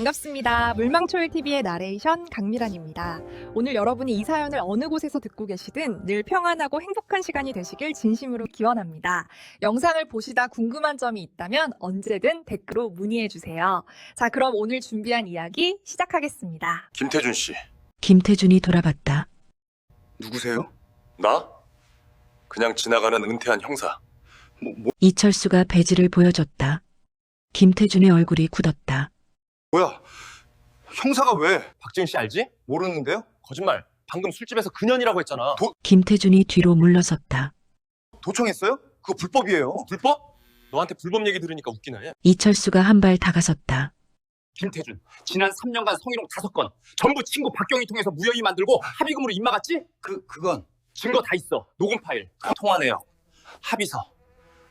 반갑습니다. 물망초일TV의 나레이션 강미란입니다. 오늘 여러분이 이 사연을 어느 곳에서 듣고 계시든 늘 평안하고 행복한 시간이 되시길 진심으로 기원합니다. 영상을 보시다 궁금한 점이 있다면 언제든 댓글로 문의해주세요. 자, 그럼 오늘 준비한 이야기 시작하겠습니다. 김태준 씨. 김태준이 돌아봤다. 누구세요? 나? 그냥 지나가는 은퇴한 형사. 이철수가 배지를 보여줬다. 김태준의 얼굴이 굳었다. 뭐야? 형사가 왜? 박지은 씨 알지? 모르는데요? 거짓말. 방금 술집에서 그년이라고 했잖아. 김태준이 뒤로 물러섰다. 도청했어요? 그거 불법이에요. 불법? 너한테 불법 얘기 들으니까 웃기네. 이철수가 한 발 다가섰다. 김태준, 지난 3년간 성희롱 5건 전부 친구 박경희 통해서 무혐의 만들고 합의금으로 입막았지? 그건 증거 다 있어. 녹음 파일, 통화 내역, 합의서.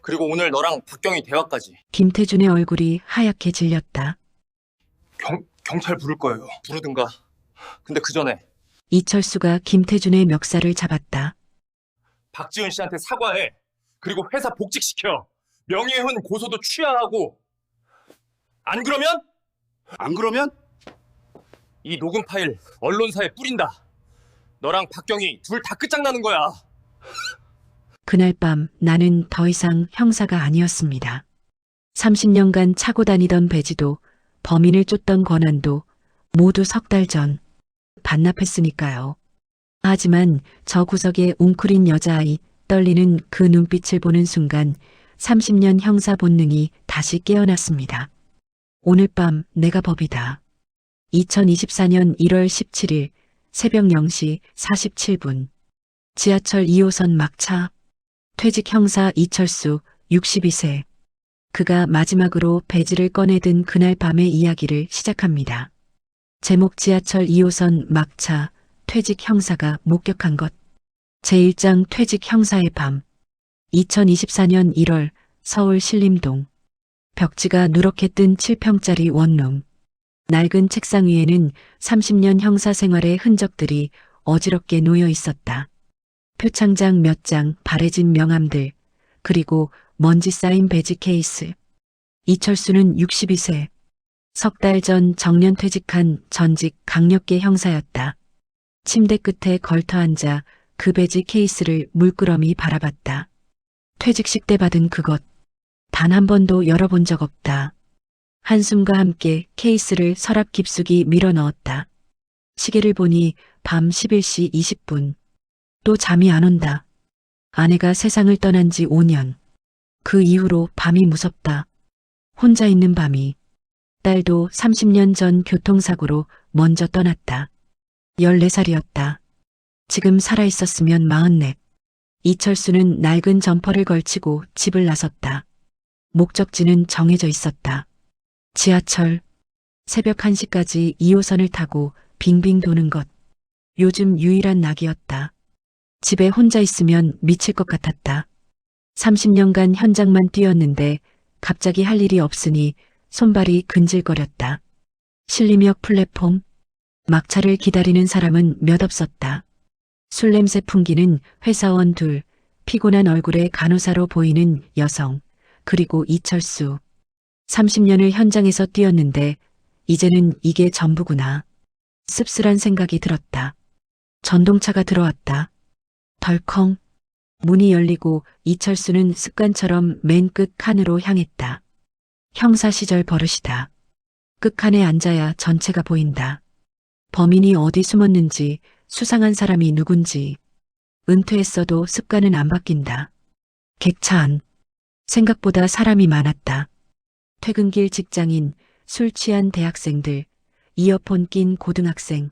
그리고 오늘 너랑 박경희 대화까지. 김태준의 얼굴이 하얗게 질렸다. 경찰 부를 거예요. 부르든가. 근데 그 전에 이철수가 김태준의 멱살을 잡았다. 박지은 씨한테 사과해. 그리고 회사 복직시켜. 명예훼손 고소도 취하하고. 안 그러면 안 그러면 이 녹음 파일 언론사에 뿌린다. 너랑 박경희 둘 다 끝장나는 거야. 그날 밤 나는 더 이상 형사가 아니었습니다. 30년간 차고 다니던 배지도 범인을 쫓던 권한도 모두 석 달 전 반납했으니까요. 하지만 저 구석에 웅크린 여자아이 떨리는 그 눈빛을 보는 순간 30년 형사 본능이 다시 깨어났습니다. 오늘 밤 내가 법이다. 2024년 1월 17일 새벽 0시 47분 지하철 2호선 막차 퇴직 형사 이철수 62세 그가 마지막으로 배지를 꺼내든 그날 밤의 이야기를 시작합니다. 제목 지하철 2호선 막차 퇴직 형사가 목격한 것 제1장 퇴직 형사의 밤 2024년 1월 서울 신림동 벽지가 누렇게 뜬 7평짜리 원룸 낡은 책상 위에는 30년 형사 생활의 흔적들이 어지럽게 놓여 있었다. 표창장 몇 장, 바래진 명함들, 그리고 먼지 쌓인 배지 케이스. 이철수는 62세. 석 달 전 정년 퇴직한 전직 강력계 형사였다. 침대 끝에 걸터 앉아 그 배지 케이스를 물끄러미 바라봤다. 퇴직식 때 받은 그것. 단 한 번도 열어본 적 없다. 한숨과 함께 케이스를 서랍 깊숙이 밀어 넣었다. 시계를 보니 밤 11시 20분. 또 잠이 안 온다. 아내가 세상을 떠난 지 5년. 그 이후로 밤이 무섭다. 혼자 있는 밤이. 딸도 30년 전 교통사고로 먼저 떠났다. 14살이었다. 지금 살아있었으면 44. 이철수는 낡은 점퍼를 걸치고 집을 나섰다. 목적지는 정해져 있었다. 지하철. 새벽 1시까지 2호선을 타고 빙빙 도는 것. 요즘 유일한 낙이었다. 집에 혼자 있으면 미칠 것 같았다. 30년간 현장만 뛰었는데 갑자기 할 일이 없으니 손발이 근질거렸다. 신림역 플랫폼. 막차를 기다리는 사람은 몇 없었다. 술 냄새 풍기는 회사원 둘, 피곤한 얼굴에 간호사로 보이는 여성, 그리고 이철수. 30년을 현장에서 뛰었는데 이제는 이게 전부구나. 씁쓸한 생각이 들었다. 전동차가 들어왔다. 덜컹. 문이 열리고 이철수는 습관처럼 맨 끝 칸으로 향했다. 형사 시절 버릇이다. 끝칸에 앉아야 전체가 보인다. 범인이 어디 숨었는지, 수상한 사람이 누군지. 은퇴했어도 습관은 안 바뀐다. 객차 안. 생각보다 사람이 많았다. 퇴근길 직장인, 술 취한 대학생들, 이어폰 낀 고등학생,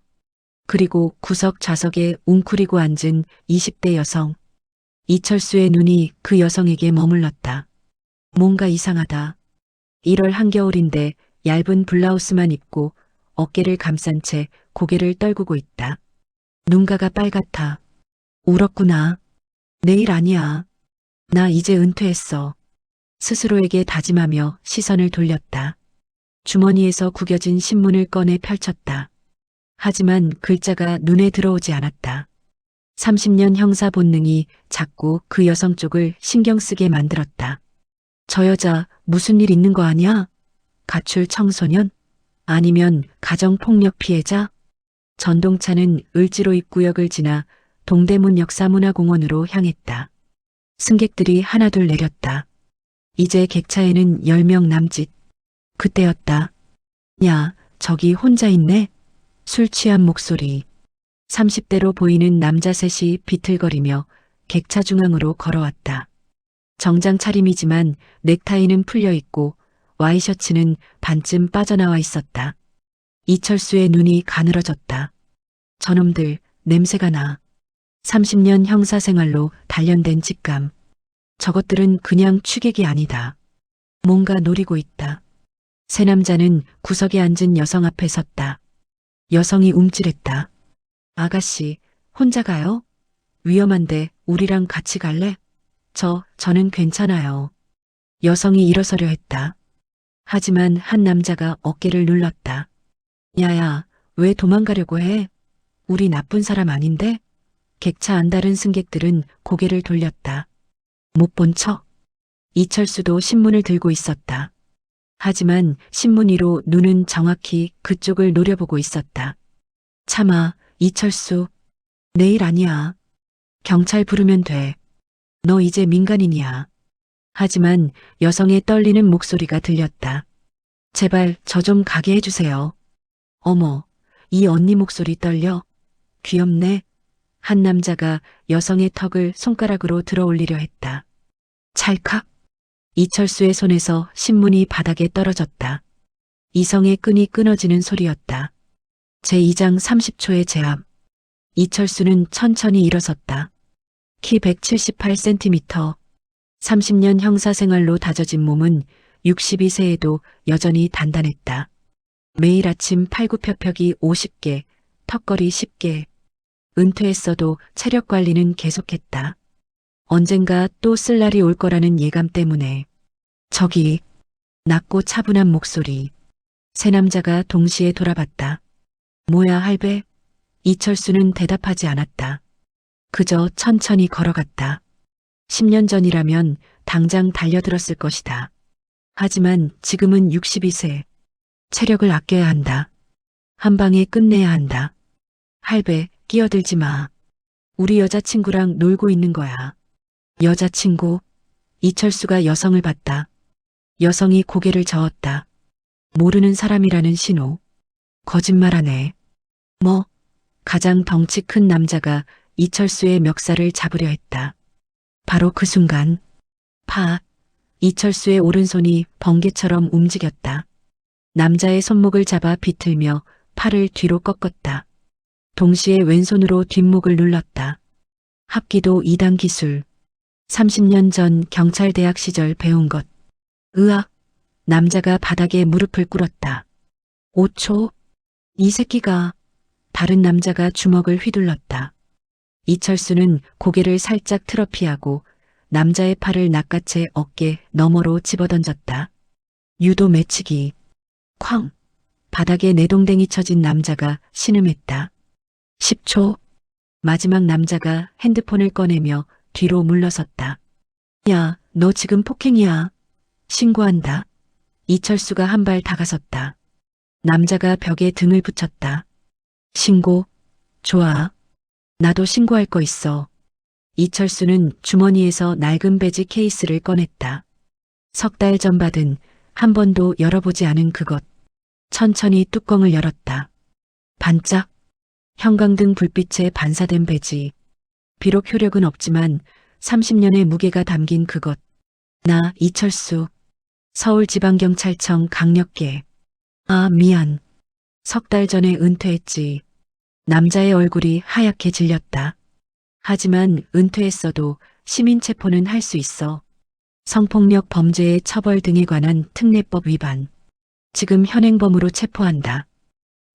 그리고 구석 좌석에 웅크리고 앉은 20대 여성. 이철수의 눈이 그 여성에게 머물렀다. 뭔가 이상하다. 1월 한겨울인데 얇은 블라우스만 입고 어깨를 감싼 채 고개를 떨구고 있다. 눈가가 빨갛다. 울었구나. 내일 아니야. 나 이제 은퇴했어. 스스로에게 다짐하며 시선을 돌렸다. 주머니에서 구겨진 신문을 꺼내 펼쳤다. 하지만 글자가 눈에 들어오지 않았다. 30년 형사 본능이 자꾸 그 여성 쪽을 신경 쓰게 만들었다. 저 여자 무슨 일 있는 거 아니야? 가출 청소년? 아니면 가정폭력 피해자? 전동차는 을지로 입구역을 지나 동대문 역사문화공원으로 향했다. 승객들이 하나둘 내렸다. 이제 객차에는 10명 남짓. 그때였다. 야, 저기 혼자 있네? 술 취한 목소리. 30대로 보이는 남자 셋이 비틀거리며 객차 중앙으로 걸어왔다. 정장 차림이지만 넥타이는 풀려 있고 와이셔츠는 반쯤 빠져나와 있었다. 이철수의 눈이 가늘어졌다. 저놈들 냄새가 나. 30년 형사 생활로 단련된 직감. 저것들은 그냥 취객이 아니다. 뭔가 노리고 있다. 세 남자는 구석에 앉은 여성 앞에 섰다. 여성이 움찔했다. 아가씨, 혼자 가요? 위험한데 우리랑 같이 갈래? 저는 괜찮아요. 여성이 일어서려 했다. 하지만 한 남자가 어깨를 눌렀다. 야야, 왜 도망가려고 해? 우리 나쁜 사람 아닌데? 객차 안다른 승객들은 고개를 돌렸다. 못 본 척. 이철수도 신문을 들고 있었다. 하지만 신문 위로 눈은 정확히 그쪽을 노려보고 있었다. 참아, 이철수. 내일 아니야. 경찰 부르면 돼. 너 이제 민간인이야. 하지만 여성의 떨리는 목소리가 들렸다. 제발 저 좀 가게 해주세요. 어머, 이 언니 목소리 떨려? 귀엽네. 한 남자가 여성의 턱을 손가락으로 들어 올리려 했다. 찰칵. 이철수의 손에서 신문이 바닥에 떨어졌다. 이성의 끈이 끊어지는 소리였다. 제2장 30초의 제압. 이철수는 천천히 일어섰다. 키 178cm. 30년 형사 생활로 다져진 몸은 62세에도 여전히 단단했다. 매일 아침 팔굽혀펴기 50개, 턱걸이 10개. 은퇴했어도 체력 관리는 계속했다. 언젠가 또 쓸 날이 올 거라는 예감 때문에. 저기, 낮고 차분한 목소리. 세 남자가 동시에 돌아봤다. 뭐야, 할배? 이철수는 대답하지 않았다. 그저 천천히 걸어갔다. 10년 전이라면 당장 달려들었을 것이다. 하지만 지금은 62세. 체력을 아껴야 한다. 한 방에 끝내야 한다. 할배, 끼어들지 마. 우리 여자친구랑 놀고 있는 거야. 여자친구? 이철수가 여성을 봤다. 여성이 고개를 저었다. 모르는 사람이라는 신호. 거짓말하네. 뭐? 가장 덩치 큰 남자가 이철수의 멱살을 잡으려 했다. 바로 그 순간, 이철수의 오른손이 번개처럼 움직였다. 남자의 손목을 잡아 비틀며 팔을 뒤로 꺾었다. 동시에 왼손으로 뒷목을 눌렀다. 합기도 2단 기술. 30년 전 경찰대학 시절 배운 것. 으악! 남자가 바닥에 무릎을 꿇었다. 5초. 이 새끼가. 다른 남자가 주먹을 휘둘렀다. 이철수는 고개를 살짝 틀어 피하고 남자의 팔을 낚아채 어깨 너머로 집어던졌다. 유도 매치기. 쾅! 바닥에 내동댕이 쳐진 남자가 신음했다. 10초. 마지막 남자가 핸드폰을 꺼내며 뒤로 물러섰다. 야, 너 지금 폭행이야. 신고한다. 이철수가 한 발 다가섰다. 남자가 벽에 등을 붙였다. 신고? 좋아. 나도 신고할 거 있어. 이철수는 주머니에서 낡은 배지 케이스를 꺼냈다. 석 달 전 받은 한 번도 열어보지 않은 그것. 천천히 뚜껑을 열었다. 반짝. 형광등 불빛에 반사된 배지. 비록 효력은 없지만 30년의 무게가 담긴 그것. 나 이철수. 서울지방경찰청 강력계. 아, 미안. 석 달 전에 은퇴했지. 남자의 얼굴이 하얗게 질렸다. 하지만 은퇴했어도 시민체포는 할 수 있어. 성폭력 범죄의 처벌 등에 관한 특례법 위반. 지금 현행범으로 체포한다.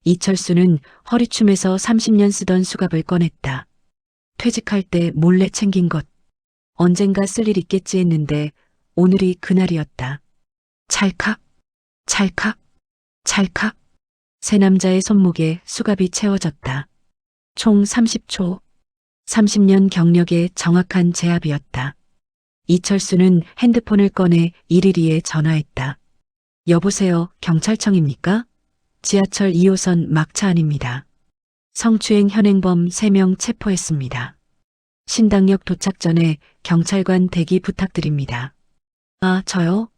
이철수는 허리춤에서 30년 쓰던 수갑을 꺼냈다. 퇴직할 때 몰래 챙긴 것. 언젠가 쓸 일 있겠지 했는데 오늘이 그날이었다. 찰칵, 찰칵, 찰칵. 세 남자의 손목에 수갑이 채워졌다. 총 30초. 30년 경력의 정확한 제압이었다. 이철수는 핸드폰을 꺼내 112에 전화했다. 여보세요, 경찰청입니까? 지하철 2호선 막차 안입니다. 성추행 현행범 3명 체포했습니다. 신당역 도착 전에 경찰관 대기 부탁드립니다. 아, 저요?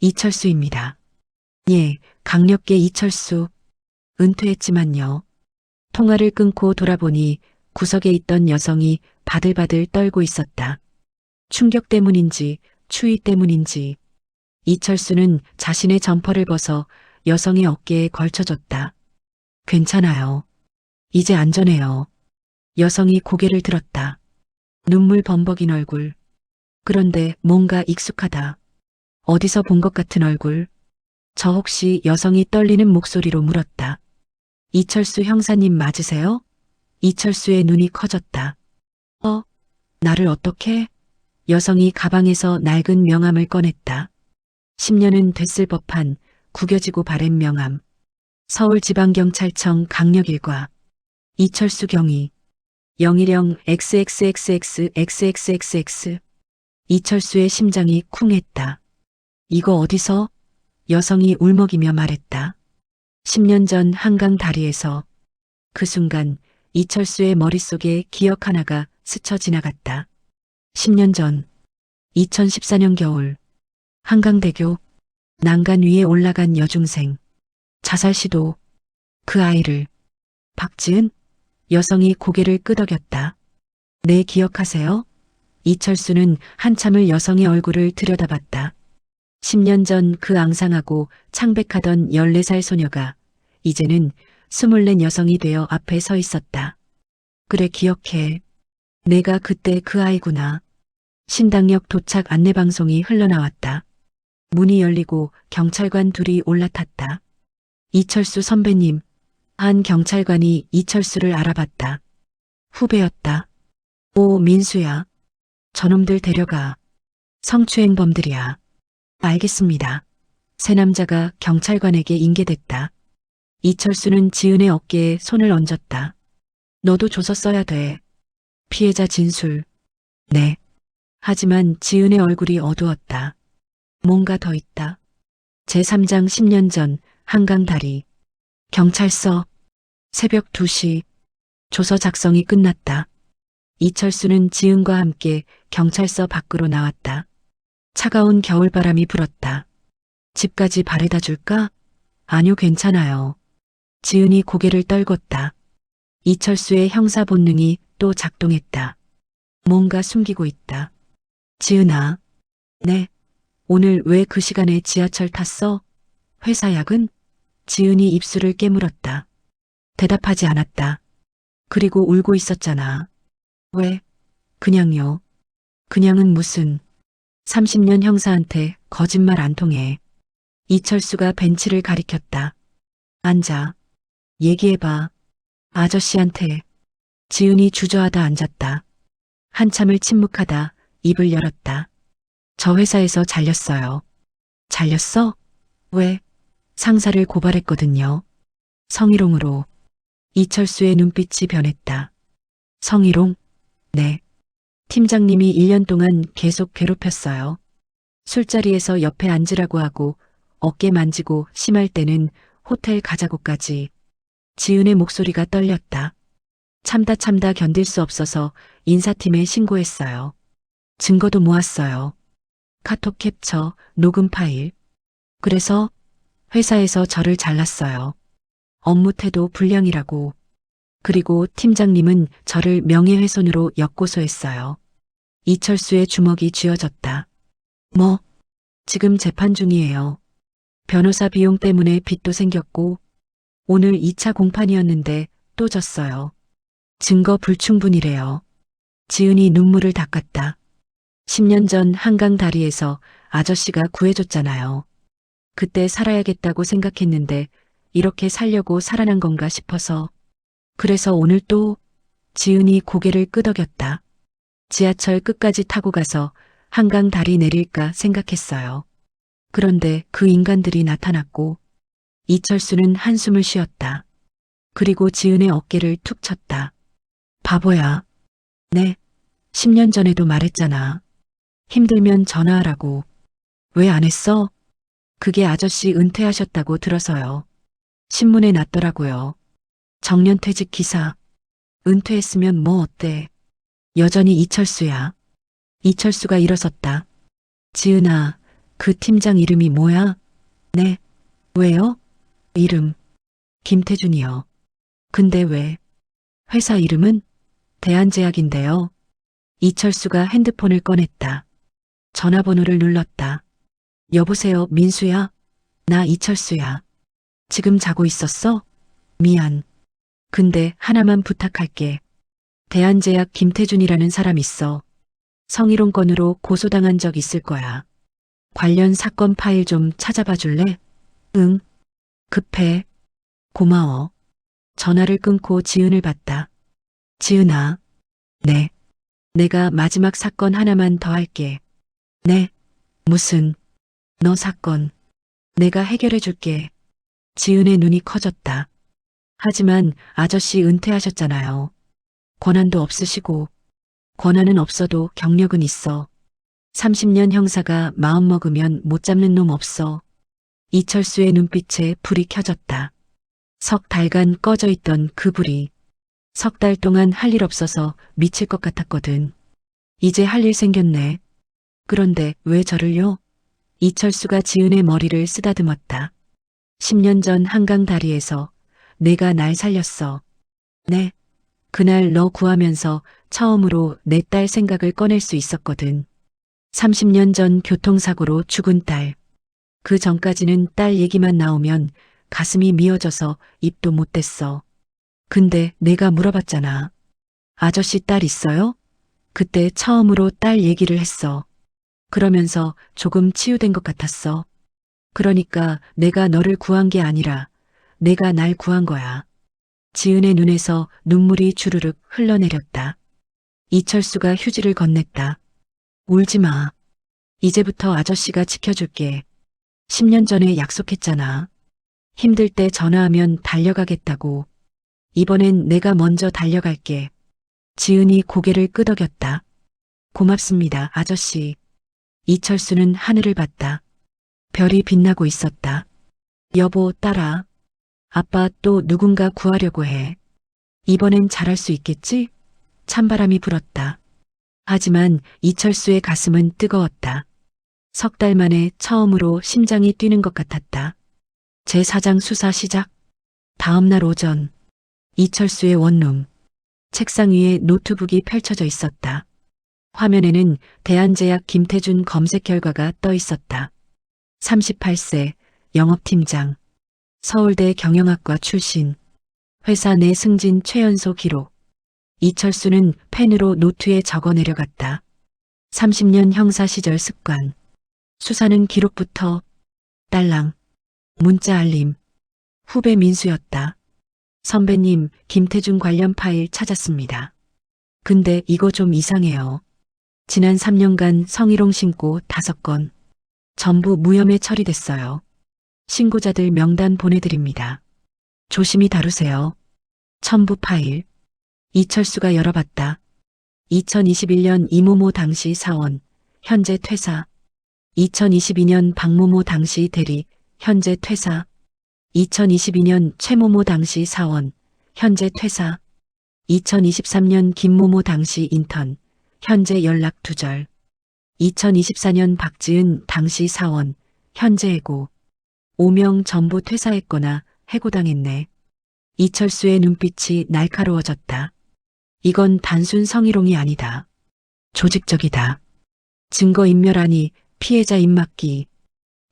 이철수입니다. 예, 강력계 이철수. 은퇴했지만요. 통화를 끊고 돌아보니 구석에 있던 여성이 바들바들 떨고 있었다. 충격 때문인지 추위 때문인지 이철수는 자신의 점퍼를 벗어 여성의 어깨에 걸쳐줬다. 괜찮아요. 이제 안전해요. 여성이 고개를 들었다. 눈물 범벅인 얼굴. 그런데 뭔가 익숙하다. 어디서 본 것 같은 얼굴. 저 혹시 여성이 떨리는 목소리로 물었다. 이철수 형사님 맞으세요? 이철수의 눈이 커졌다. 나를 어떻게? 여성이 가방에서 낡은 명함을 꺼냈다. 10년은 됐을 법한 구겨지고 바랜 명함. 서울지방경찰청 강력일과 이철수 경위 010 XXXXXXXX. 이철수의 심장이 쿵했다. 이거 어디서? 여성이 울먹이며 말했다. 10년 전 한강 다리에서. 그 순간 이철수의 머릿속에 기억 하나가 스쳐 지나갔다. 10년 전 2014년 겨울 한강대교 난간 위에 올라간 여중생 자살 시도. 그 아이를 박지은? 여성이 고개를 끄덕였다. 네, 기억하세요? 이철수는 한참을 여성의 얼굴을 들여다봤다. 10년 전 그 앙상하고 창백하던 14살 소녀가 이제는 24 여성이 되어 앞에 서 있었다. 그래, 기억해. 내가 그때 그 아이구나. 신당역 도착 안내방송이 흘러나왔다. 문이 열리고 경찰관 둘이 올라탔다. 이철수 선배님. 한 경찰관이 이철수를 알아봤다. 후배였다. 오, 민수야. 저놈들 데려가. 성추행범들이야. 알겠습니다. 세 남자가 경찰관에게 인계됐다. 이철수는 지은의 어깨에 손을 얹었다. 너도 조서 써야 돼. 피해자 진술. 네. 하지만 지은의 얼굴이 어두웠다. 뭔가 더 있다. 제3장 10년 전 한강다리. 경찰서. 새벽 2시. 조서 작성이 끝났다. 이철수는 지은과 함께 경찰서 밖으로 나왔다. 차가운 겨울바람이 불었다. 집까지 바래다 줄까? 아니요, 괜찮아요. 지은이 고개를 떨궜다. 이철수의 형사 본능이 또 작동했다. 뭔가 숨기고 있다. 지은아. 네. 오늘 왜 그 시간에 지하철 탔어? 회사 야근? 지은이 입술을 깨물었다. 대답하지 않았다. 그리고 울고 있었잖아. 왜? 그냥요. 그냥은 무슨. 30년 형사한테 거짓말 안 통해. 이철수가 벤치를 가리켰다. 앉아. 얘기해봐. 아저씨한테. 지은이 주저하다 앉았다. 한참을 침묵하다 입을 열었다. 저 회사에서 잘렸어요. 잘렸어? 왜? 상사를 고발했거든요. 성희롱으로. 이철수의 눈빛이 변했다. 성희롱? 네. 팀장님이 1년 동안 계속 괴롭혔어요. 술자리에서 옆에 앉으라고 하고 어깨 만지고 심할 때는 호텔 가자고까지. 지은의 목소리가 떨렸다. 참다 견딜 수 없어서 인사팀에 신고했어요. 증거도 모았어요. 카톡 캡처, 녹음 파일. 그래서 회사에서 저를 잘랐어요. 업무 태도 불량이라고. 그리고 팀장님은 저를 명예훼손으로 역고소했어요. 이철수의 주먹이 쥐어졌다. 뭐? 지금 재판 중이에요. 변호사 비용 때문에 빚도 생겼고 오늘 2차 공판이었는데 또 졌어요. 증거 불충분이래요. 지은이 눈물을 닦았다. 10년 전 한강 다리에서 아저씨가 구해줬잖아요. 그때 살아야겠다고 생각했는데 이렇게 살려고 살아난 건가 싶어서. 그래서 오늘 또. 지은이 고개를 끄덕였다. 지하철 끝까지 타고 가서 한강 다리 내릴까 생각했어요. 그런데 그 인간들이 나타났고 이철수는 한숨을 쉬었다. 그리고 지은의 어깨를 툭 쳤다. 바보야. 네. 10년 전에도 말했잖아. 힘들면 전화하라고. 왜 안 했어? 그게 아저씨 은퇴하셨다고 들어서요. 신문에 났더라고요. 정년퇴직 기사. 은퇴했으면 뭐 어때? 여전히 이철수야. 이철수가 일어섰다. 지은아, 그 팀장 이름이 뭐야? 네. 왜요? 이름. 김태준이요. 근데 왜? 회사 이름은? 대한제약인데요. 이철수가 핸드폰을 꺼냈다. 전화번호를 눌렀다. 여보세요, 민수야? 나 이철수야. 지금 자고 있었어? 미안. 근데 하나만 부탁할게. 대한제약 김태준이라는 사람 있어. 성희롱 건으로 고소당한 적 있을 거야. 관련 사건 파일 좀 찾아봐 줄래? 응. 급해. 고마워. 전화를 끊고 지은을 봤다. 지은아. 네. 내가 마지막 사건 하나만 더 할게. 네. 무슨? 너 사건. 내가 해결해 줄게. 지은의 눈이 커졌다. 하지만 아저씨 은퇴하셨잖아요. 권한도 없으시고. 권한은 없어도 경력은 있어. 30년 형사가 마음먹으면 못 잡는 놈 없어. 이철수의 눈빛에 불이 켜졌다. 석 달간 꺼져 있던 그 불이. 석 달 동안 할 일 없어서 미칠 것 같았거든. 이제 할 일 생겼네. 그런데 왜 저를요? 이철수가 지은의 머리를 쓰다듬었다. 10년 전 한강 다리에서 내가 날 살렸어. 네. 그날 너 구하면서 처음으로 내 딸 생각을 꺼낼 수 있었거든. 30년 전 교통사고로 죽은 딸. 그 전까지는 딸 얘기만 나오면 가슴이 미어져서 입도 못 댔어. 근데 내가 물어봤잖아. 아저씨 딸 있어요? 그때 처음으로 딸 얘기를 했어. 그러면서 조금 치유된 것 같았어. 그러니까 내가 너를 구한 게 아니라 내가 날 구한 거야. 지은의 눈에서 눈물이 주르륵 흘러내렸다. 이철수가 휴지를 건넸다. 울지 마. 이제부터 아저씨가 지켜줄게. 10년 전에 약속했잖아. 힘들 때 전화하면 달려가겠다고. 이번엔 내가 먼저 달려갈게. 지은이 고개를 끄덕였다. 고맙습니다, 아저씨. 이철수는 하늘을 봤다. 별이 빛나고 있었다. 여보, 딸아. 아빠 또 누군가 구하려고 해. 이번엔 잘할 수 있겠지? 찬바람이 불었다. 하지만 이철수의 가슴은 뜨거웠다. 석 달 만에 처음으로 심장이 뛰는 것 같았다. 제4장 수사 시작. 다음 날 오전. 이철수의 원룸. 책상 위에 노트북이 펼쳐져 있었다. 화면에는 대한제약 김태준 검색 결과가 떠 있었다. 38세, 영업팀장. 서울대 경영학과 출신. 회사 내 승진 최연소 기록. 이철수는 펜으로 노트에 적어 내려갔다. 30년 형사 시절 습관. 수사는 기록부터. 딸랑. 문자 알림. 후배 민수였다. 선배님, 김태준 관련 파일 찾았습니다. 근데 이거 좀 이상해요. 지난 3년간 성희롱 신고 5건. 전부 무혐의 처리됐어요. 신고자들 명단 보내드립니다. 조심히 다루세요. 첨부 파일. 이철수가 열어봤다. 2021년 이모모 당시 사원, 현재 퇴사. 2022년 박모모 당시 대리, 현재 퇴사. 2022년 최모모 당시 사원, 현재 퇴사. 2023년 김모모 당시 인턴, 현재 연락 두절. 2024년 박지은 당시 사원, 현재 해고. 5명 전부 퇴사했거나 해고당했네. 이철수의 눈빛이 날카로워졌다. 이건 단순 성희롱이 아니다. 조직적이다. 증거인멸하니 피해자 입막기.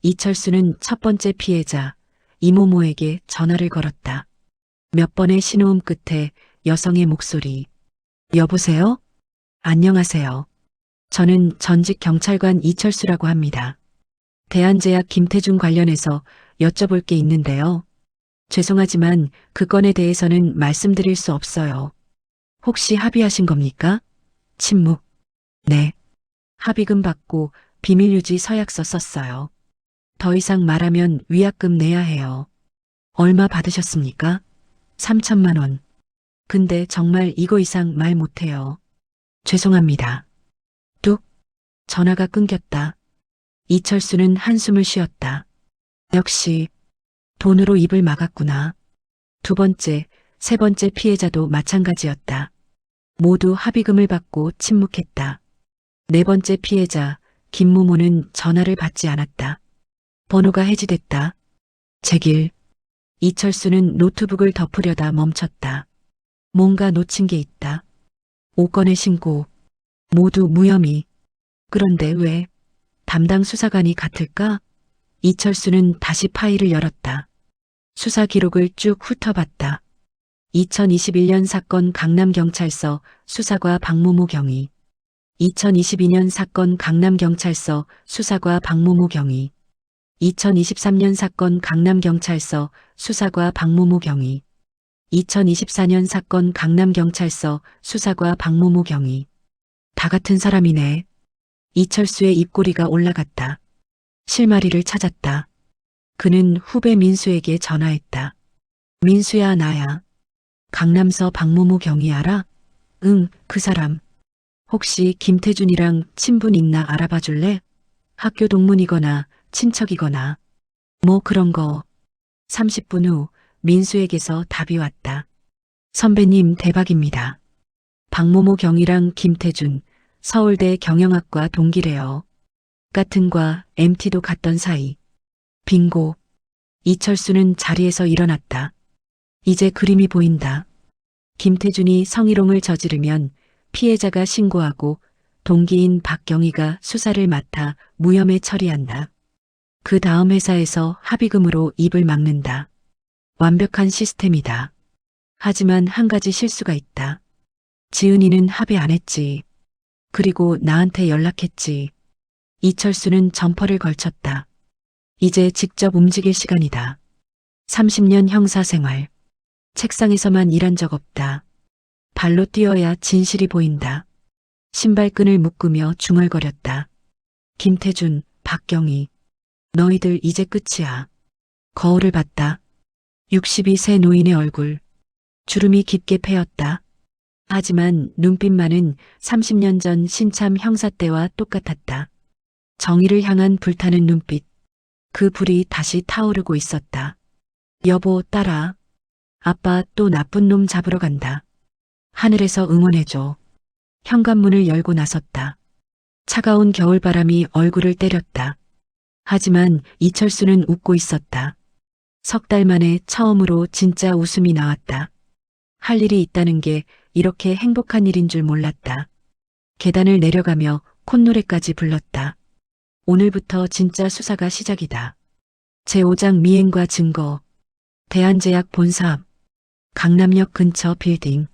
이철수는 첫 번째 피해자 이모모에게 전화를 걸었다. 몇 번의 신호음 끝에 여성의 목소리. 여보세요? 안녕하세요. 저는 전직 경찰관 이철수라고 합니다. 대한제약 김태준 관련해서 여쭤볼 게 있는데요. 죄송하지만 그 건에 대해서는 말씀드릴 수 없어요. 혹시 합의하신 겁니까? 침묵. 네. 합의금 받고 비밀유지 서약서 썼어요. 더 이상 말하면 위약금 내야 해요. 얼마 받으셨습니까? 3천만 원. 근데 정말 이거 이상 말 못해요. 죄송합니다. 뚝. 전화가 끊겼다. 이철수는 한숨을 쉬었다. 역시 돈으로 입을 막았구나. 두 번째, 세 번째 피해자도 마찬가지였다. 모두 합의금을 받고 침묵했다. 네 번째 피해자, 김모모는 전화를 받지 않았다. 번호가 해지됐다. 제길. 이철수는 노트북을 덮으려다 멈췄다. 뭔가 놓친 게 있다. 5건의 신고. 모두 무혐의. 그런데 왜? 담당 수사관이 같을까? 이철수는 다시 파일을 열었다. 수사 기록을 쭉 훑어봤다. 2021년 사건 강남경찰서 수사과 박모모 경위. 2022년 사건 강남경찰서 수사과 박모모 경위. 2023년 사건 강남경찰서 수사과 박모모 경위. 2024년 사건 강남경찰서 수사과 박모모 경위. 다 같은 사람이네. 이철수의 입꼬리가 올라갔다. 실마리를 찾았다. 그는 후배 민수에게 전화했다. 민수야, 나야. 강남서 박모모 경위 알아? 응, 그 사람. 혹시 김태준이랑 친분 있나 알아봐 줄래? 학교 동문이거나 친척이거나. 뭐 그런 거. 30분 후 민수에게서 답이 왔다. 선배님 대박입니다. 박모모 경위랑 김태준, 서울대 경영학과 동기래요. 같은 과 MT도 갔던 사이. 빙고. 이철수는 자리에서 일어났다. 이제 그림이 보인다. 김태준이 성희롱을 저지르면 피해자가 신고하고 동기인 박경희가 수사를 맡아 무혐의 처리한다. 그 다음 회사에서 합의금으로 입을 막는다. 완벽한 시스템이다. 하지만 한 가지 실수가 있다. 지은이는 합의 안 했지. 그리고 나한테 연락했지. 이철수는 점퍼를 걸쳤다. 이제 직접 움직일 시간이다. 30년 형사 생활. 책상에서만 일한 적 없다. 발로 뛰어야 진실이 보인다. 신발끈을 묶으며 중얼거렸다. 김태준, 박경희. 너희들 이제 끝이야. 거울을 봤다. 62세 노인의 얼굴. 주름이 깊게 패였다. 하지만 눈빛만은 30년 전 신참 형사 때와 똑같았다. 정의를 향한 불타는 눈빛. 그 불이 다시 타오르고 있었다. 여보, 딸아. 아빠 또 나쁜 놈 잡으러 간다. 하늘에서 응원해줘. 현관문을 열고 나섰다. 차가운 겨울바람이 얼굴을 때렸다. 하지만 이철수는 웃고 있었다. 석 달 만에 처음으로 진짜 웃음이 나왔다. 할 일이 있다는 게 이렇게 행복한 일인 줄 몰랐다. 계단을 내려가며 콧노래까지 불렀다. 오늘부터 진짜 수사가 시작이다. 제5장 미행과 증거. 대한제약 본사 앞. 강남역 근처 빌딩.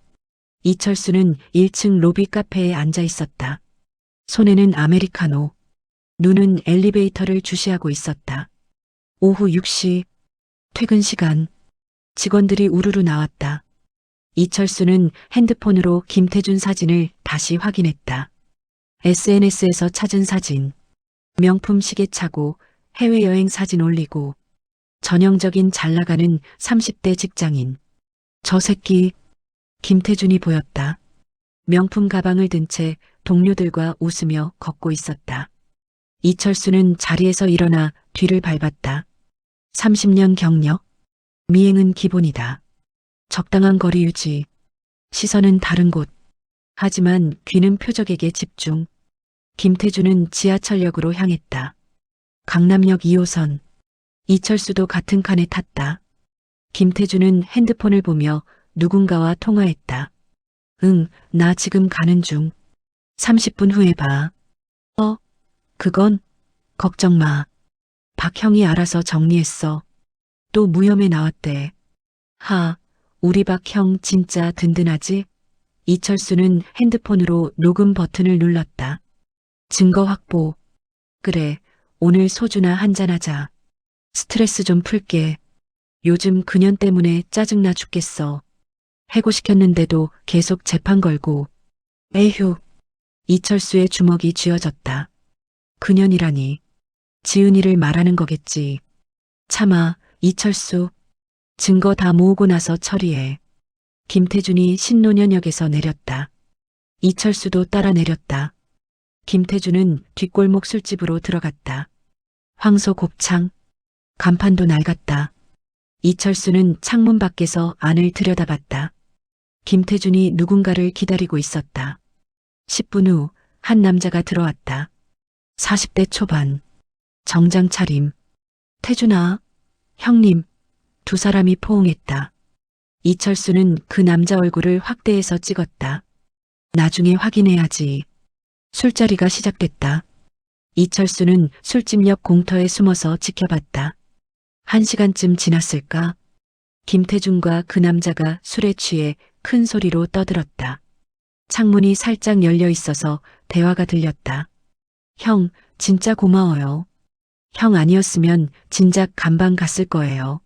이철수는 1층 로비 카페에 앉아 있었다. 손에는 아메리카노. 눈은 엘리베이터를 주시하고 있었다. 오후 6시. 퇴근 시간. 직원들이 우르르 나왔다. 이철수는 핸드폰으로 김태준 사진을 다시 확인했다. SNS에서 찾은 사진. 명품 시계차고 해외여행 사진 올리고 전형적인 잘나가는 30대 직장인. 저 새끼. 김태준이 보였다. 명품 가방을 든 채 동료들과 웃으며 걷고 있었다. 이철수는 자리에서 일어나 뒤를 밟았다. 30년 경력. 미행은 기본이다. 적당한 거리 유지. 시선은 다른 곳. 하지만 귀는 표적에게 집중. 김태준은 지하철역으로 향했다. 강남역 2호선. 이철수도 같은 칸에 탔다. 김태준은 핸드폰을 보며 누군가와 통화했다. 응, 나 지금 가는 중. 30분 후에 봐. 그건? 걱정 마. 박형이 알아서 정리했어. 또 무혐의 나왔대. 우리 박형 진짜 든든하지? 이철수는 핸드폰으로 녹음 버튼을 눌렀다. 증거 확보. 그래, 오늘 소주나 한잔하자. 스트레스 좀 풀게. 요즘 그년 때문에 짜증나 죽겠어. 해고시켰는데도 계속 재판 걸고. 에휴. 이철수의 주먹이 쥐어졌다. 그년이라니. 지은이를 말하는 거겠지. 참아, 이철수. 증거 다 모으고 나서 처리해. 김태준이 신논현역에서 내렸다. 이철수도 따라 내렸다. 김태준은 뒷골목 술집으로 들어갔다. 황소 곱창. 간판도 낡았다. 이철수는 창문 밖에서 안을 들여다봤다. 김태준이 누군가를 기다리고 있었다. 10분 후 한 남자가 들어왔다. 40대 초반. 정장 차림. 태준아, 형님. 두 사람이 포옹했다. 이철수는 그 남자 얼굴을 확대해서 찍었다. 나중에 확인해야지. 술자리가 시작됐다. 이철수는 술집 옆 공터에 숨어서 지켜봤다. 1시간쯤 지났을까? 김태준과 그 남자가 술에 취해 큰 소리로 떠들었다. 창문이 살짝 열려 있어서 대화가 들렸다. 형, 진짜 고마워요. 형 아니었으면 진작 감방 갔을 거예요.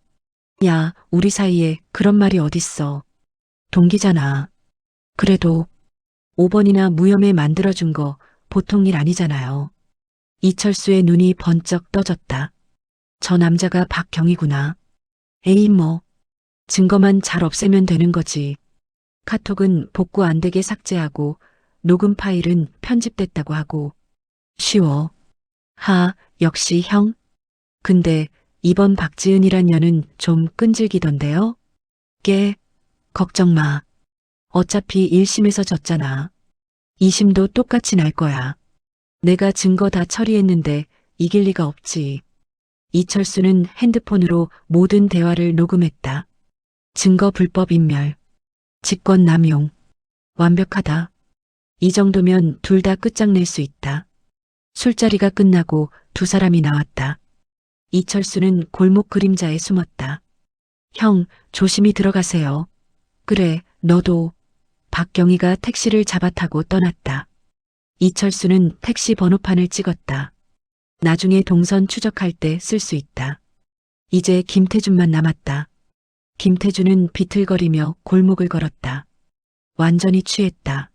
야, 우리 사이에 그런 말이 어딨어. 동기잖아. 그래도 5번이나 무혐의 만들어준 거 보통 일 아니잖아요. 이철수의 눈이 번쩍 떠졌다. 저 남자가 박경이구나. 에이 뭐. 증거만 잘 없애면 되는 거지. 카톡은 복구 안 되게 삭제하고 녹음 파일은 편집됐다고 하고. 쉬워. 역시 형. 근데 이번 박지은이란 년은 좀 끈질기던데요? 걱정 마. 어차피 1심에서 졌잖아. 2심도 똑같이 날 거야. 내가 증거 다 처리했는데 이길 리가 없지. 이철수는 핸드폰으로 모든 대화를 녹음했다. 증거 불법 인멸. 직권 남용. 완벽하다. 이 정도면 둘 다 끝장낼 수 있다. 술자리가 끝나고 두 사람이 나왔다. 이철수는 골목 그림자에 숨었다. 형, 조심히 들어가세요. 그래, 너도. 박경희가 택시를 잡아타고 떠났다. 이철수는 택시 번호판을 찍었다. 나중에 동선 추적할 때 쓸 수 있다. 이제 김태준만 남았다. 김태준은 비틀거리며 골목을 걸었다. 완전히 취했다.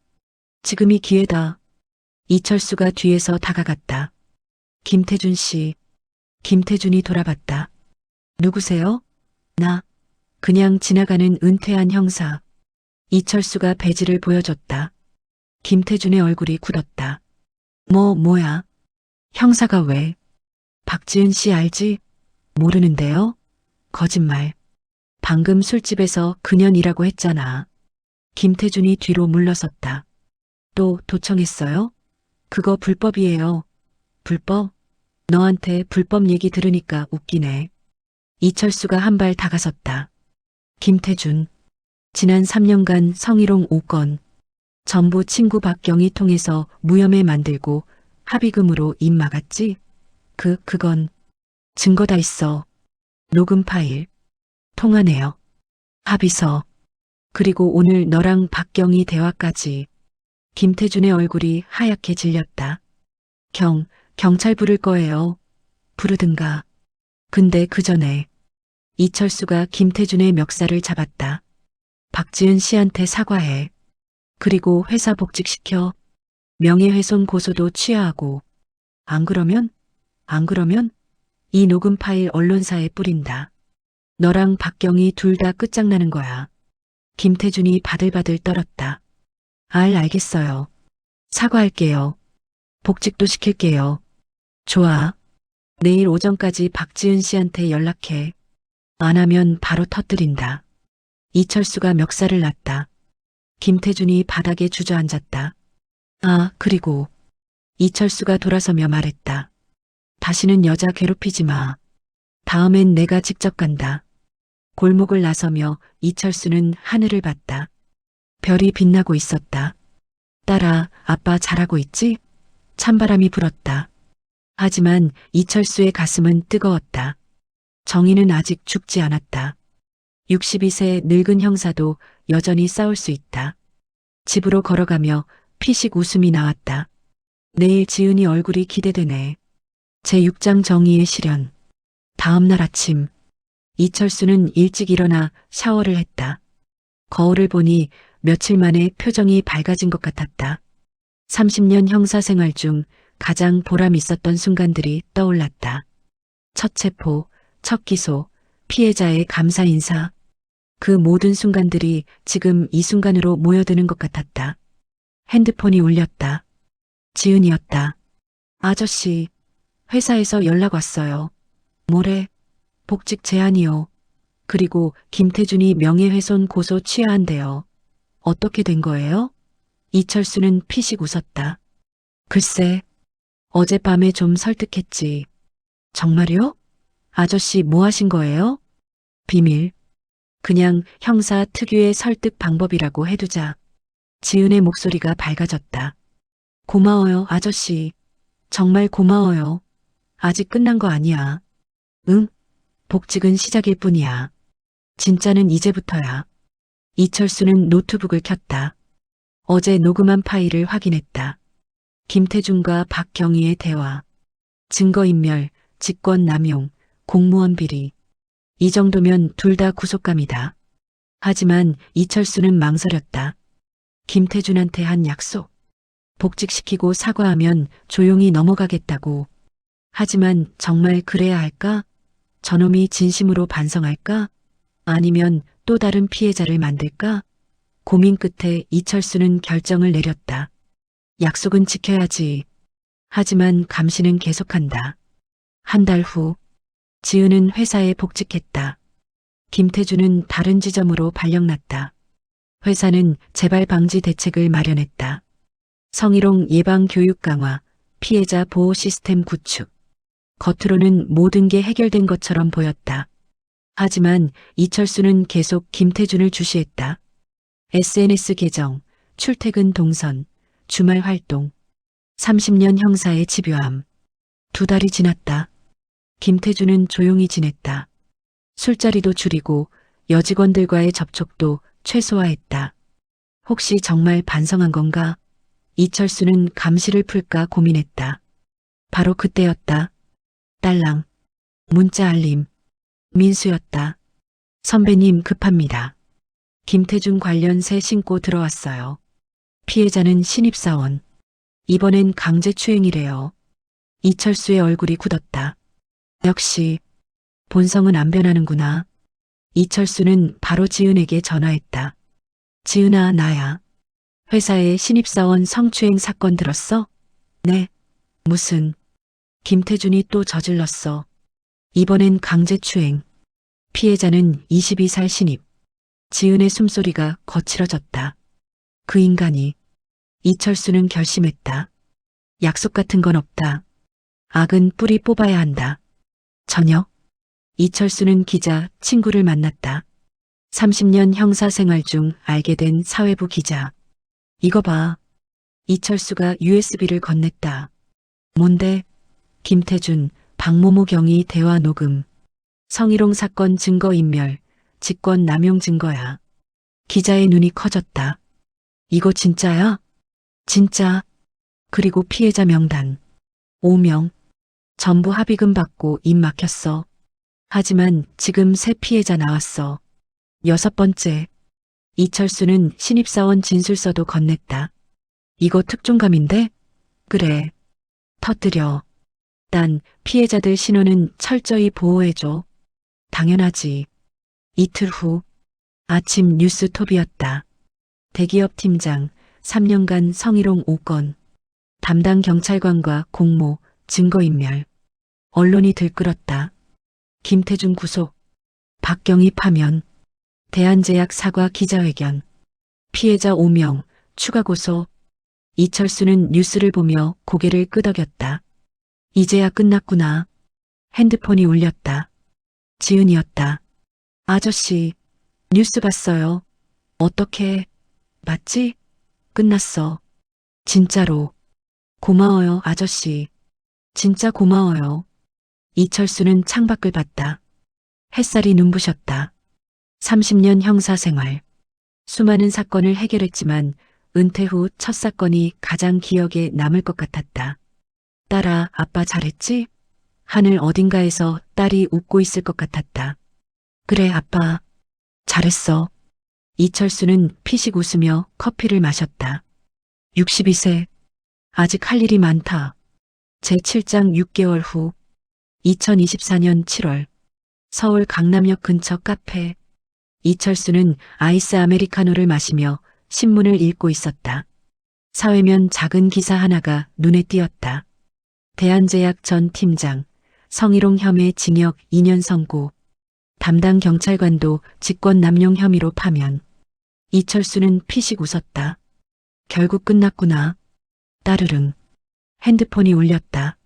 지금이 기회다. 이철수가 뒤에서 다가갔다. 김태준 씨. 김태준이 돌아봤다. 누구세요? 나. 그냥 지나가는 은퇴한 형사. 이철수가 배지를 보여줬다. 김태준의 얼굴이 굳었다. 뭐야? 형사가 왜? 박지은 씨 알지? 모르는데요? 거짓말. 방금 술집에서 그년이라고 했잖아. 김태준이 뒤로 물러섰다. 또 도청했어요? 그거 불법이에요. 불법? 너한테 불법 얘기 들으니까 웃기네. 이철수가 한 발 다가섰다. 김태준. 지난 3년간 성희롱 5건. 전부 친구 박경희 통해서 무혐의 만들고 합의금으로 입 막았지? 그건 증거 다 있어. 녹음 파일. 통화 내역. 합의서. 그리고 오늘 너랑 박경희 대화까지. 김태준의 얼굴이 하얗게 질렸다. 경찰 부를 거예요. 부르든가. 근데 그 전에 이철수가 김태준의 멱살을 잡았다. 박지은 씨한테 사과해. 그리고 회사 복직시켜. 명예훼손 고소도 취하하고. 안 그러면 이 녹음 파일 언론사에 뿌린다. 너랑 박경희 둘 다 끝장나는 거야. 김태준이 바들바들 떨었다. 알겠어요. 사과할게요. 복직도 시킬게요. 좋아. 내일 오전까지 박지은 씨한테 연락해. 안 하면 바로 터뜨린다. 이철수가 멱살을 놨다. 김태준이 바닥에 주저앉았다. 그리고 이철수가 돌아서며 말했다. 다시는 여자 괴롭히지 마. 다음엔 내가 직접 간다. 골목을 나서며 이철수는 하늘을 봤다. 별이 빛나고 있었다. 딸아, 아빠 잘하고 있지? 찬바람이 불었다. 하지만 이철수의 가슴은 뜨거웠다. 정의는 아직 죽지 않았다. 62세 늙은 형사도 여전히 싸울 수 있다. 집으로 걸어가며 피식 웃음이 나왔다. 내일 지은이 얼굴이 기대되네. 제6장 정의의 실현. 다음 날 아침 이철수는 일찍 일어나 샤워를 했다. 거울을 보니 며칠 만에 표정이 밝아진 것 같았다. 30년 형사 생활 중 가장 보람 있었던 순간들이 떠올랐다. 첫 체포, 첫 기소, 피해자의 감사 인사. 그 모든 순간들이 지금 이 순간으로 모여드는 것 같았다. 핸드폰이 울렸다. 지은이었다. 아저씨, 회사에서 연락 왔어요. 뭐래? 복직 제안이요. 그리고 김태준이 명예훼손 고소 취하한대요. 어떻게 된 거예요? 이철수는 피식 웃었다. 글쎄, 어젯밤에 좀 설득했지. 정말요? 아저씨 뭐 하신 거예요? 비밀. 그냥 형사 특유의 설득 방법이라고 해두자. 지은의 목소리가 밝아졌다. 고마워요, 아저씨. 정말 고마워요. 아직 끝난 거 아니야. 응? 복직은 시작일 뿐이야. 진짜는 이제부터야. 이철수는 노트북을 켰다. 어제 녹음한 파일을 확인했다. 김태준과 박경희의 대화. 증거인멸, 직권남용, 공무원 비리. 이 정도면 둘 다 구속감이다. 하지만 이철수는 망설였다. 김태준한테 한 약속. 복직시키고 사과하면 조용히 넘어가겠다고. 하지만 정말 그래야 할까? 저놈이 진심으로 반성할까? 아니면 또 다른 피해자를 만들까? 고민 끝에 이철수는 결정을 내렸다. 약속은 지켜야지. 하지만 감시는 계속한다. 한 달 후, 지은은 회사에 복직했다. 김태준은 다른 지점으로 발령났다. 회사는 재발 방지 대책을 마련했다. 성희롱 예방 교육 강화, 피해자 보호 시스템 구축. 겉으로는 모든 게 해결된 것처럼 보였다. 하지만 이철수는 계속 김태준을 주시했다. SNS 계정, 출퇴근 동선, 주말 활동, 30년 형사의 집요함. 2달이 지났다. 김태준은 조용히 지냈다. 술자리도 줄이고 여직원들과의 접촉도 최소화했다. 혹시 정말 반성한 건가? 이철수는 감시를 풀까 고민했다. 바로 그때였다. 딸랑. 문자 알림. 민수였다. 선배님 급합니다. 김태준 관련 새 신고 들어왔어요. 피해자는 신입사원. 이번엔 강제추행이래요. 이철수의 얼굴이 굳었다. 역시 본성은 안 변하는구나. 이철수는 바로 지은에게 전화했다. 지은아, 나야. 회사에 신입사원 성추행 사건 들었어? 네. 무슨? 김태준이 또 저질렀어. 이번엔 강제추행. 피해자는 22살 신입. 지은의 숨소리가 거칠어졌다. 그 인간이. 이철수는 결심했다. 약속 같은 건 없다. 악은 뿌리 뽑아야 한다. 저녁. 이철수는 기자, 친구를 만났다. 30년 형사 생활 중 알게 된 사회부 기자. 이거 봐. 이철수가 USB를 건넸다. 뭔데? 김태준, 박모모 경위 대화 녹음. 성희롱 사건 증거인멸, 직권남용 증거야. 기자의 눈이 커졌다. 이거 진짜야? 진짜. 그리고 피해자 명단. 5명. 전부 합의금 받고 입 막혔어. 하지만 지금 새 피해자 나왔어. 6번째. 이철수는 신입사원 진술서도 건넸다. 이거 특종감인데? 그래. 터뜨려. 단 피해자들 신원은 철저히 보호해줘. 당연하지. 이틀 후. 아침 뉴스톱이었다. 대기업 팀장, 3년간 성희롱 5건. 담당 경찰관과 공모, 증거인멸. 언론이 들끓었다. 김태준 구속. 박경희 파면. 대한제약 사과 기자회견. 피해자 5명, 추가 고소. 이철수는 뉴스를 보며 고개를 끄덕였다. 이제야 끝났구나. 핸드폰이 울렸다. 지은이었다. 아저씨, 뉴스 봤어요. 어떻게? 맞지? 끝났어. 진짜로. 고마워요, 아저씨. 진짜 고마워요. 이철수는 창밖을 봤다. 햇살이 눈부셨다. 30년 형사 생활. 수많은 사건을 해결했지만 은퇴 후 첫 사건이 가장 기억에 남을 것 같았다. 딸아, 아빠 잘했지? 하늘 어딘가에서 딸이 웃고 있을 것 같았다. 그래, 아빠. 잘했어. 이철수는 피식 웃으며 커피를 마셨다. 62세. 아직 할 일이 많다. 제7장 6개월 후. 2024년 7월. 서울 강남역 근처 카페. 이철수는 아이스 아메리카노를 마시며 신문을 읽고 있었다. 사회면 작은 기사 하나가 눈에 띄었다. 대한제약 전 팀장, 성희롱 혐의 징역 2년 선고. 담당 경찰관도 직권남용 혐의로 파면. 이철수는 피식 웃었다. 결국 끝났구나. 따르릉. 핸드폰이 울렸다.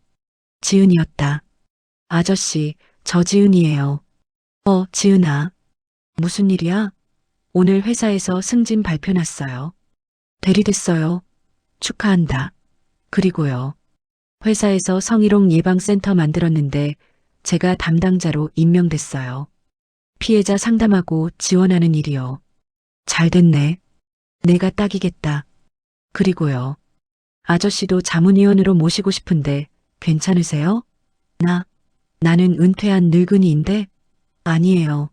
지은이었다. 아저씨, 저 지은이에요. 지은아. 무슨 일이야? 오늘 회사에서 승진 발표 났어요. 대리됐어요. 축하한다. 그리고요. 회사에서 성희롱 예방센터 만들었는데 제가 담당자로 임명됐어요. 피해자 상담하고 지원하는 일이요. 잘 됐네. 내가 딱이겠다. 그리고요. 아저씨도 자문위원으로 모시고 싶은데 괜찮으세요? 나는 은퇴한 늙은이인데? 아니에요.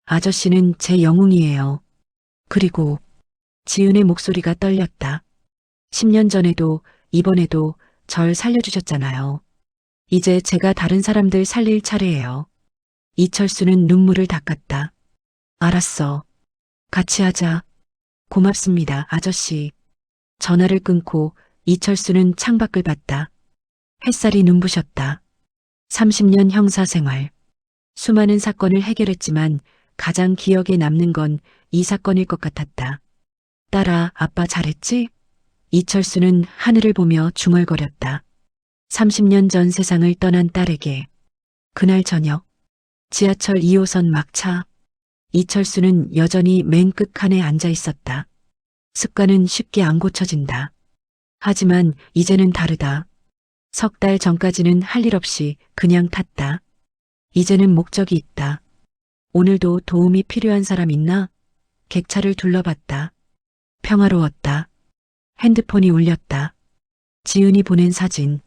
아저씨는 제 영웅이에요. 그리고 지은의 목소리가 떨렸다. 10년 전에도 이번에도 절 살려주셨잖아요. 이제 제가 다른 사람들 살릴 차례예요. 이철수는 눈물을 닦았다. 알았어. 같이 하자. 고맙습니다, 아저씨. 전화를 끊고 이철수는 창밖을 봤다. 햇살이 눈부셨다. 30년 형사 생활. 수많은 사건을 해결했지만 가장 기억에 남는 건 이 사건일 것 같았다. 딸아, 아빠 잘했지? 이철수는 하늘을 보며 중얼거렸다. 30년 전 세상을 떠난 딸에게. 그날 저녁, 지하철 2호선 막차. 이철수는 여전히 맨 끝칸에 앉아 있었다. 습관은 쉽게 안 고쳐진다. 하지만 이제는 다르다. 석 달 전까지는 할 일 없이 그냥 탔다. 이제는 목적이 있다. 오늘도 도움이 필요한 사람 있나? 객차를 둘러봤다. 평화로웠다. 핸드폰이 울렸다. 지은이 보낸 사진.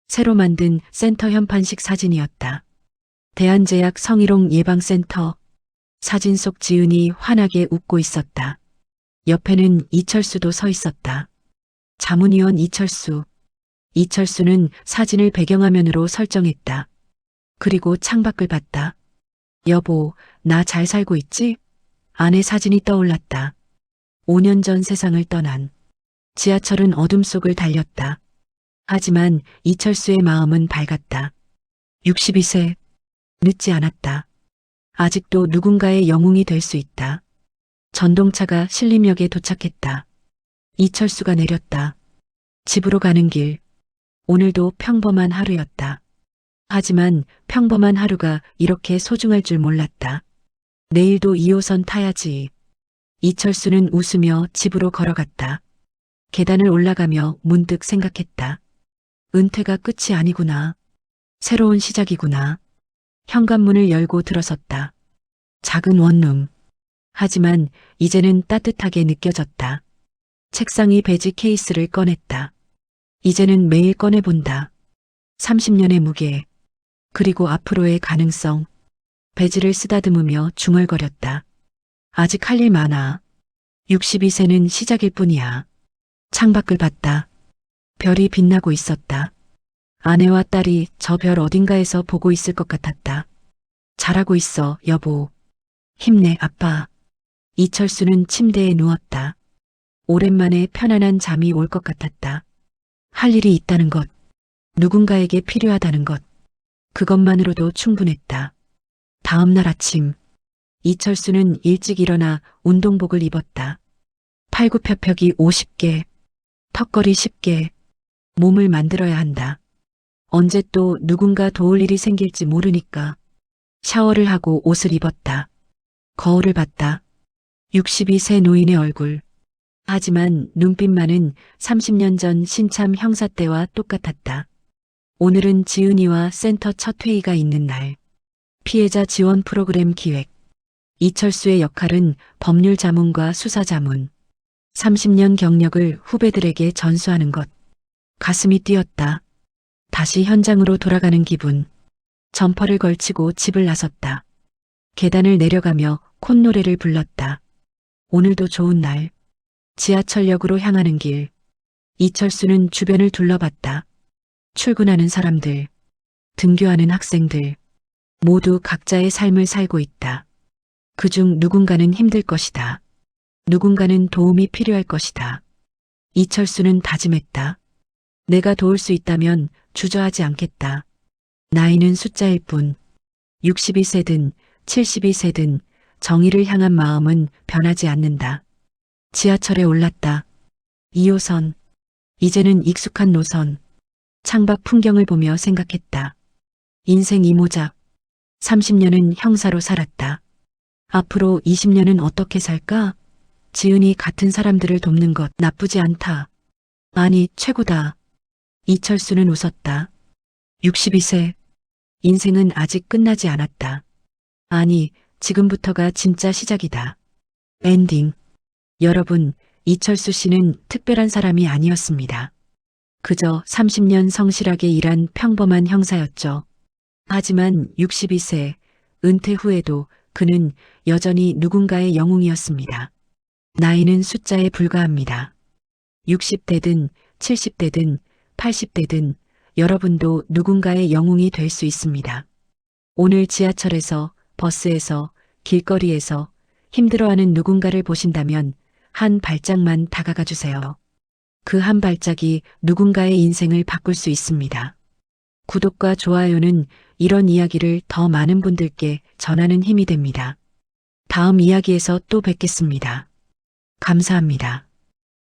새로 만든 센터 현판식 사진이었다. 대한제약 성희롱 예방센터. 사진 속 지은이 환하게 웃고 있었다. 옆에는 이철수도 서 있었다. 자문위원 이철수. 이철수는 사진을 배경화면으로 설정했다. 그리고 창밖을 봤다. 여보, 나 잘 살고 있지? 아내 사진이 떠올랐다. 5년 전 세상을 떠난. 지하철은 어둠 속을 달렸다. 하지만 이철수의 마음은 밝았다. 62세. 늦지 않았다. 아직도 누군가의 영웅이 될 수 있다. 전동차가 신림역에 도착했다. 이철수가 내렸다. 집으로 가는 길. 오늘도 평범한 하루였다. 하지만 평범한 하루가 이렇게 소중할 줄 몰랐다. 내일도 2호선 타야지. 이철수는 웃으며 집으로 걸어갔다. 계단을 올라가며 문득 생각했다. 은퇴가 끝이 아니구나. 새로운 시작이구나. 현관문을 열고 들어섰다. 작은 원룸. 하지만 이제는 따뜻하게 느껴졌다. 책상 위 배지 케이스를 꺼냈다. 이제는 매일 꺼내본다. 30년의 무게. 그리고 앞으로의 가능성. 배지를 쓰다듬으며 중얼거렸다. 아직 할 일 많아. 62세는 시작일 뿐이야. 창밖을 봤다. 별이 빛나고 있었다. 아내와 딸이 저 별 어딘가에서 보고 있을 것 같았다. 잘하고 있어, 여보. 힘내, 아빠. 이철수는 침대에 누웠다. 오랜만에 편안한 잠이 올 것 같았다. 할 일이 있다는 것, 누군가에게 필요하다는 것, 그것만으로도 충분했다. 다음 날 아침, 이철수는 일찍 일어나 운동복을 입었다. 팔굽혀펴기 50개, 턱걸이 10개, 몸을 만들어야 한다. 언제 또 누군가 도울 일이 생길지 모르니까. 샤워를 하고 옷을 입었다. 거울을 봤다. 62세 노인의 얼굴. 하지만 눈빛만은 30년 전 신참 형사 때와 똑같았다. 오늘은 지은이와 센터 첫 회의가 있는 날. 피해자 지원 프로그램 기획. 이철수의 역할은 법률 자문과 수사 자문. 30년 경력을 후배들에게 전수하는 것. 가슴이 뛰었다. 다시 현장으로 돌아가는 기분. 점퍼를 걸치고 집을 나섰다. 계단을 내려가며 콧노래를 불렀다. 오늘도 좋은 날. 지하철역으로 향하는 길. 이철수는 주변을 둘러봤다. 출근하는 사람들, 등교하는 학생들, 모두 각자의 삶을 살고 있다. 그중 누군가는 힘들 것이다. 누군가는 도움이 필요할 것이다. 이철수는 다짐했다. 내가 도울 수 있다면, 주저하지 않겠다. 나이는 숫자일 뿐, 62세든 70세든 모두 각자의 삶을 살고 있다. 그중 누군가는 힘들 것이다. 누군가는 도움이 필요할 것이다. 이철수는 다짐했다. 내가 도울 수 있다면 주저하지 않겠다. 나이는 숫자일 뿐, 62세든 70세든 모두 각자의 삶을 살고 있다. 72세든 정의를 향한 마음은 변하지 않는다. 지하철에 올랐다. 2호선. 이제는 익숙한 노선. 창밖 풍경을 보며 생각했다. 인생 이모작. 30년은 형사로 살았다. 앞으로 20년은 어떻게 살까? 지은이 같은 사람들을 돕는 것 나쁘지 않다. 아니, 최고다. 이철수는 웃었다. 62세. 인생은 아직 끝나지 않았다. 아니, 지금부터가 진짜 시작이다. 엔딩. 여러분, 이철수 씨는 특별한 사람이 아니었습니다. 그저 30년 성실하게 일한 평범한 형사였죠. 하지만 62세, 은퇴 후에도 그는 여전히 누군가의 영웅이었습니다. 나이는 숫자에 불과합니다. 60대든 70대든 80대든 여러분도 누군가의 영웅이 될 수 있습니다. 오늘 지하철에서, 버스에서, 길거리에서 힘들어하는 누군가를 보신다면 한 발짝만 다가가 주세요. 그 한 발짝이 누군가의 인생을 바꿀 수 있습니다. 구독과 좋아요는 이런 이야기를 더 많은 분들께 전하는 힘이 됩니다. 다음 이야기에서 또 뵙겠습니다. 감사합니다.